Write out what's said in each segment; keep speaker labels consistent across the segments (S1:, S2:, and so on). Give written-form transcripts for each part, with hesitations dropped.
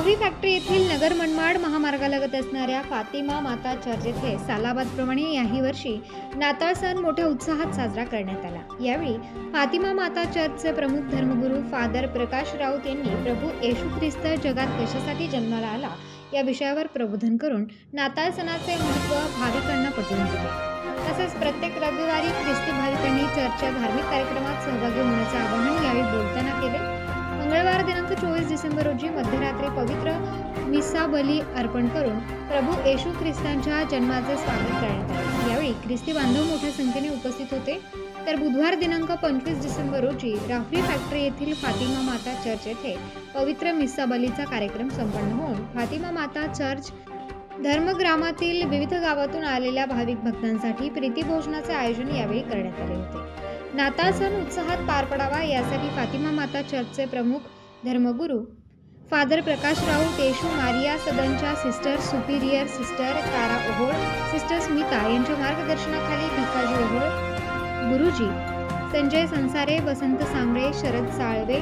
S1: Rahuri factory येथील नगर मनमाड महामार्गालगत असणाऱ्या फातिमा माता चर्च येथे सालाबादप्रमाणे याही वर्षी नाताळ सण मोठ्या उत्साहात साजरा करण्यात आला। यावेळी फातिमा माता चर्चचे प्रमुख धर्मगुरू फादर प्रकाश राऊत यांनी प्रभू येशू ख्रिस्त जगात कशासाठी जन्माला आला या विषयावर प्रबोधन करून नाताळ सणाचे महत्त्व भाविकांना पटवून दिले। तसेच प्रत्येक रविवारी ख्रिस्ती भाविकांनी चर्चच्या धार्मिक कार्यक्रमात सहभागी होण्याचे आवाहन यावेळी बोलताना केले। मंगळवार दिनांक 24 डिसेंबर रोजी मध्यरात्री पवित्र मिसा बली अर्पण करून प्रभू येशू ख्रिस्तांच्या जन्माचे स्वागत करण्यात आले। यावेळी ख्रिस्ती बांधव मोठ्या संख्येने उपस्थित होते। तर बुधवार दिनांक 25 डिसेंबर रोजी राहुरी फॅक्टरी येथील फातिमा माता चर्च येथे पवित्र मिसा बलीचा कार्यक्रम संपन्न होऊन फातिमा माता चर्च धर्मग्रामातील विविध गावातून आलेल्या भाविक भक्तांसाठी प्रीतिभोजनाचे आयोजन यावेळी करण्यात आले होते। नाताळ सण उत्साहात पार पडावा यासाठी फातिमा माता चर्चचे प्रमुख धर्मगुरू फादर प्रकाश राऊत, येशू मारिया सदनच्या सिस्टर सुपिरियर सिस्टर तारा ओहोळ, सिस्टर स्मिता यांच्या मार्गदर्शनाखाली भिकाजी ओहोळ, गुरुजी संजय संसारे, वसंत सांगळे, शरद साळवे,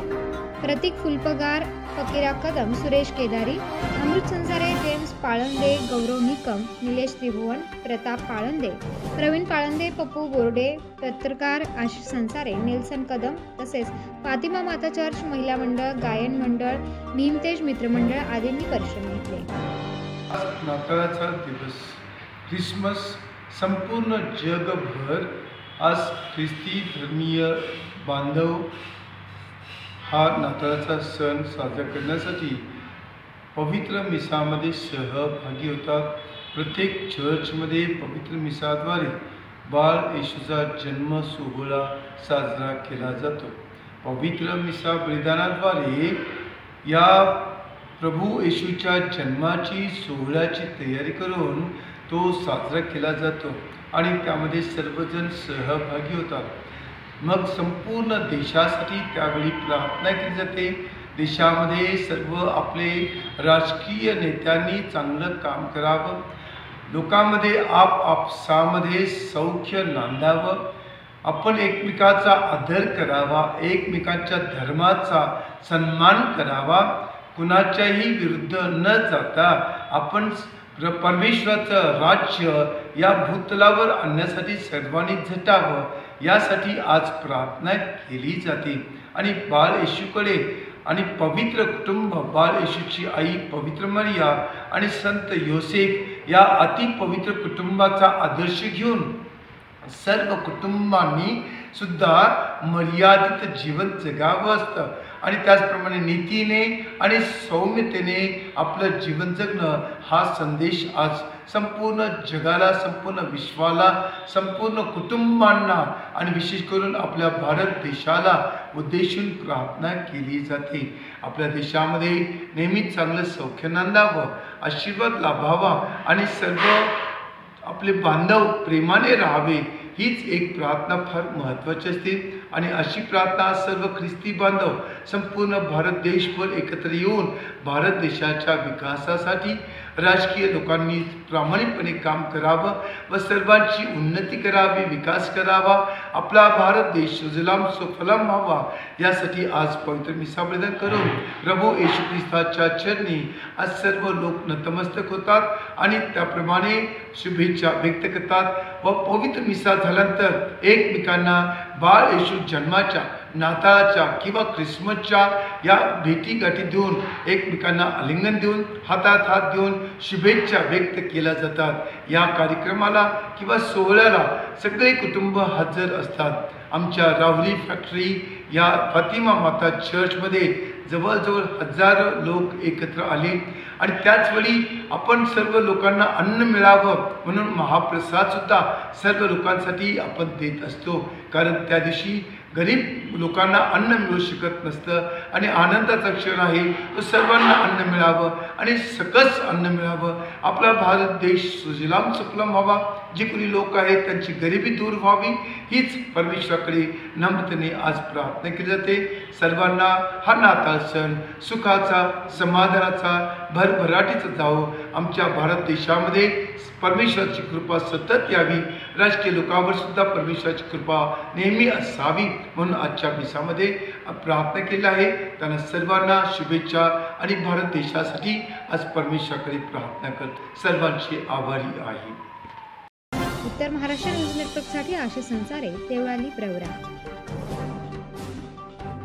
S1: प्रतीक फुलपगार, फकीरा कदम, सुरेश केदारी, अमृत संसारे, जेम्स पाळंदे, गौरव निकम, निलेश त्रिभुवन, प्रताप पाळंदे, प्रवीण पाळंदे, पप्पू बोर्डे, पत्रकार आशिष संसारे, नेल्सन कदम तसेच फातिमा माता चर्च महिला मंडळ, गायन मंडळ, भीमतेज मित्रमंडळ आदींनी परिश्रम घेतले।
S2: नाताळाचा दिवस ख्रिसमस संपूर्ण जगभर आज ख्रिस्ती धर्मीय बांधव हा नाताळाचा सण साजरा करण्यासाठी पवित्र मिसामध्ये सहभागी होतात। प्रत्येक चर्चमध्ये पवित्र मिसाद्वारे बाळ येशूचा जन्म सोहळा साजरा केला जातो। पवित्र मिसा बलिदानाद्वारे या प्रभू येशूच्या जन्माची सोहळ्याची तयारी करून तो साजरा केला जातो आणि त्यामध्ये सर्वजण सहभागी होतात। मग संपूर्ण देशासाठी त्यावेळी प्रार्थना केली जाते। देशामध्ये सर्व आपले राजकीय नेत्यांनी चांगलं काम करावं, लोकांमध्ये आपसामध्ये सौख्य नांदावं, आपण एकमेकाचा आदर करावा, एकमेकांच्या धर्माचा सन्मान करावा, कुणाच्याही विरुद्ध न जाता आपण परमेश्वराचं राज्य या भूतलावर आणण्यासाठी सर्वांनी झटावं यासाठी आज प्रार्थना केली जाते। आणि बाळ येशूकडे आणि पवित्र कुटुंब, बाळ येशूची आई पवित्र मरिया आणि संत योसेफ या अतिपवित्र कुटुंबाचा आदर्श घेऊन सर्व कुटुंबांनी सुद्धा मर्यादित जीवन जगावं असतं आणि त्याचप्रमाणे नीतीने आणि सौम्यतेने आपलं जीवन जगणं हा संदेश आज संपूर्ण जगाला, संपूर्ण विश्वाला, संपूर्ण कुटुंबांना आणि विशेष करून आपल्या भारत देशाला उद्देशून प्रार्थना केली जाते। आपल्या देशामध्ये नेहमीच चांगलं सौख्य नांदावं, आशीर्वाद लाभावा आणि सर्व आपले बांधव प्रेमाने राहावे हीच एक प्रार्थना फार महत्त्वाची असते। आणि अशी प्रार्थना सर्व ख्रिस्ती बांधव संपूर्ण भारत देशभर एकत्र येऊन भारत देशाच्या विकासासाठी राजकीय लोकांनी प्रामाणिकपणे काम करावं व सर्वांची उन्नती करावी, विकास करावा, आपला भारत देश सुजलाम सुफलाम व्हावा यासाठी आज पवित्र मिसा बलिदान करून प्रभू येशू ख्रिस्ताच्या चरणी आज सर्व लोक नतमस्तक होतात आणि त्याप्रमाणे शुभेच्छा व्यक्त करतात व पवित्र मिसा झाल्यानंतर एकमेकांना बाळ येशू जन्माच्या, नाताळाच्या किंवा ख्रिसमसच्या या भेटीगाठी देऊन एकमेकांना आलिंगन देऊन हातात हात देऊन शुभेच्छा व्यक्त केल्या जातात। या कार्यक्रमाला किंवा सोहळ्याला सगळे कुटुंब हजर असतात। आमच्या राहुरी फॅक्टरी या फातिमा माता चर्चमध्ये जवळजवळ हजारो लोक एकत्र आले आणि त्याचवेळी आपण सर्व लोकांना अन्न मिळावं म्हणून महाप्रसाद सुद्धा सर्व लोकांसाठी आपण देत असतो। कारण त्या दिवशी गरीब लोकांना अन्न मिळू शकत नसतं आणि आनंदाचा क्षण आहे तो सर्वांना अन्न मिळावं आणि सकस अन्न मिळावं, आपला भारत देश सुजलाम सुफलाम व्हावा। जे कोणी लोक आहेत त्यांची गरिबी दूर व्हावी हीच परमेश्वराकडे नम्रतेने आज प्रार्थना केली जाते. सर्वांना हा नाताळ सण सुखाचा, समाधानाचा, भरभराटीचा जावो. आमच्या भारत देशामध्ये परमेश्वराची कृपा सतत यावी. राजकीय लोकांवर सुद्धा परमेश्वराची कृपा नेहमी असावी म्हणून आजच्या मिसामध्ये प्रार्थना केली आहे. त्यांना सर्वांना शुभेच्छा आणि भारत देशासाठी आज परमेश्वराकडे प्रार्थना करत सर्वांची आभारी आहे.
S1: उत्तर महाराष्ट्र न्यूज नेटवर्कसाठी आशिष संसारे, देवळाली, प्रवरा.